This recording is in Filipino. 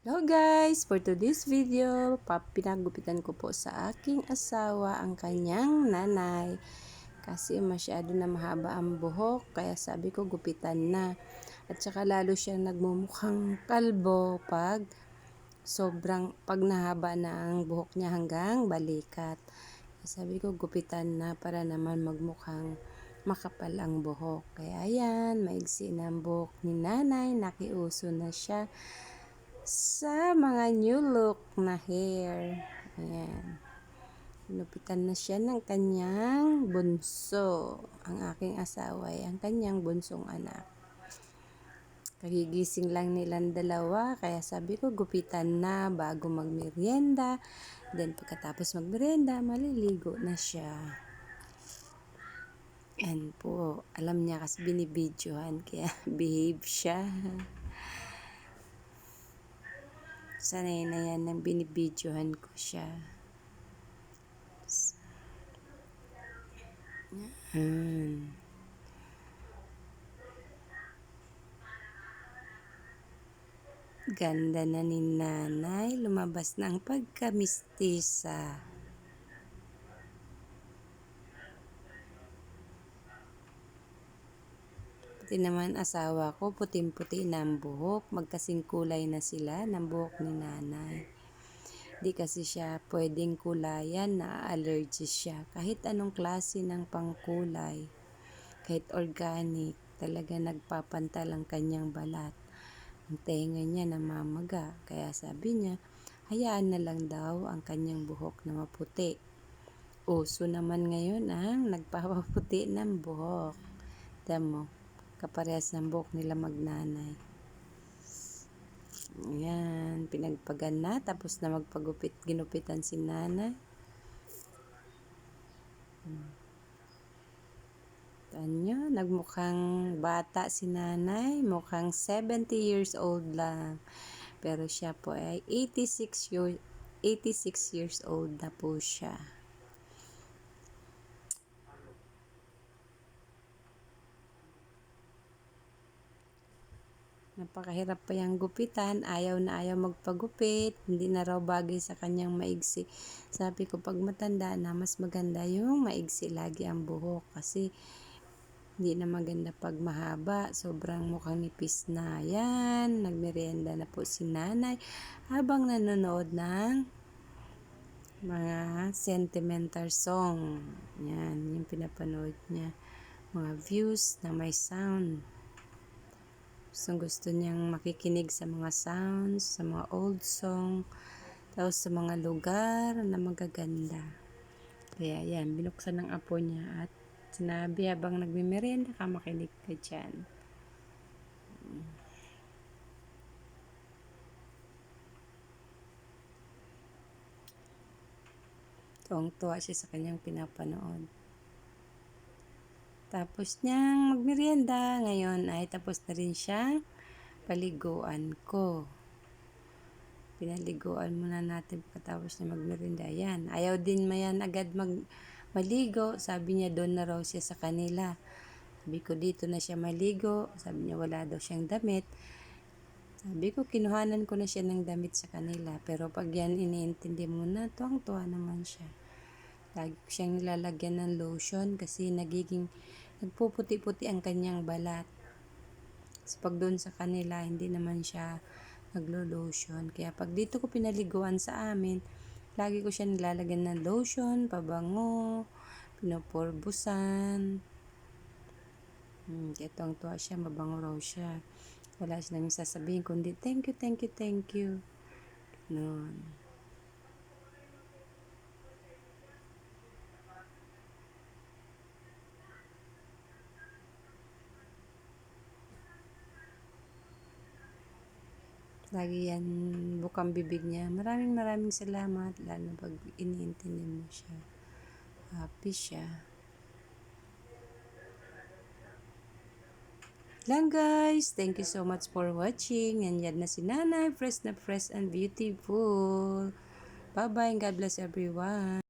Hello guys! For today's video, pinagupitan ko po sa aking asawa ang kanyang nanay. Kasi masyado na mahaba ang buhok, kaya sabi ko gupitan na. At saka lalo siya nagmumukhang kalbo pag nahaba na ang buhok niya hanggang balikat. Sabi ko gupitan na para naman magmukhang makapal ang buhok. Kaya ayan, maigsi na ang buhok ni nanay, nakiuso na siya sa mga new look na hair. Ayan. Pinupitan na siya ng kanyang bunso. Ang aking asawa ay ang kanyang bunsong anak. Kagigising lang nilang dalawa, kaya sabi ko gupitan na bago magmerienda. Then pagkatapos magmerienda, maliligo na siya. Yan po. Alam niya kasi binibidyohan, kaya behave siya. Sanay na yan nang binibidyohan ko siya. Ganda na ni nanay. Lumabas na ang pagkamistisa. Pati naman asawa ko, puting-puti na ang buhok. Magkasing kulay na sila ng buhok ni nanay. Di kasi siya pwedeng kulayan, na-allergy siya. Kahit anong klase ng pangkulay, kahit organic, talaga nagpapantal ang kanyang balat. Ang tenga niya namamaga, kaya sabi niya, hayaan na lang daw ang kanyang buhok na maputi. Uso naman ngayon ang nagpapaputi ng buhok. Tignan mo, kaparehas ng buhok nila magnanay. Ayan, pinagpagan na, tapos na magpagupit, ginupitan si nanay. Tanyo, nagmukhang bata si nanay, mukhang 70 years old lang. Pero siya po ay 86 years old na po siya. Napakahirap pa yung gupitan, ayaw na ayaw magpagupit, hindi na raw bagay sa kanyang maigsi. Sabi ko, pag matanda na, mas maganda yung maigsi lagi ang buhok kasi hindi na maganda pag mahaba, sobrang mukhang nipis na. Yan, nagmerienda na po si nanay habang nanonood ng mga sentimental song. Yan, yung pinapanood niya. Mga views na may sound. Gusto niyang makikinig sa mga sounds, sa mga old song, tapos sa mga lugar na magaganda. Kaya yan, binuksan ng apo niya at sinabi habang nagmimerenda ka, makinig ka dyan. Tuwang-tuwa siya sa kanyang pinapanood. Tapos niyang magmerienda, ngayon ay tapos na rin siyang paliguan ko. Pinaliguan muna natin pagkatapos niya magmerienda. Yan, ayaw din mayan agad maligo. Sabi niya doon na raw siya sa kanila. Sabi ko dito na siya maligo. Sabi niya wala daw siyang damit. Sabi ko kinuhanan ko na siya ng damit sa kanila. Pero pag yan iniintindi mo na, tuwang-tuwa naman siya. Lagi ko siyang nilalagyan ng lotion kasi nagpuputi-puti ang kanyang balat. So pag doon sa kanila, hindi naman siya naglo-lotion. Kaya pag dito ko pinaliguan sa amin, lagi ko siya nilalagyan ng lotion, pabango, pinupurbusan. Kaya tuwang-tuwa siya, mabango raw siya. Wala siya namin sasabihin, kundi thank you, thank you, thank you. Noon. Lagi yan bukang bibig niya. Maraming salamat, lalo pag iniintindi mo siya. Happy siya. Lang guys, thank you so much for watching. Yan na si nanay, fresh and beautiful. Bye bye and God bless everyone.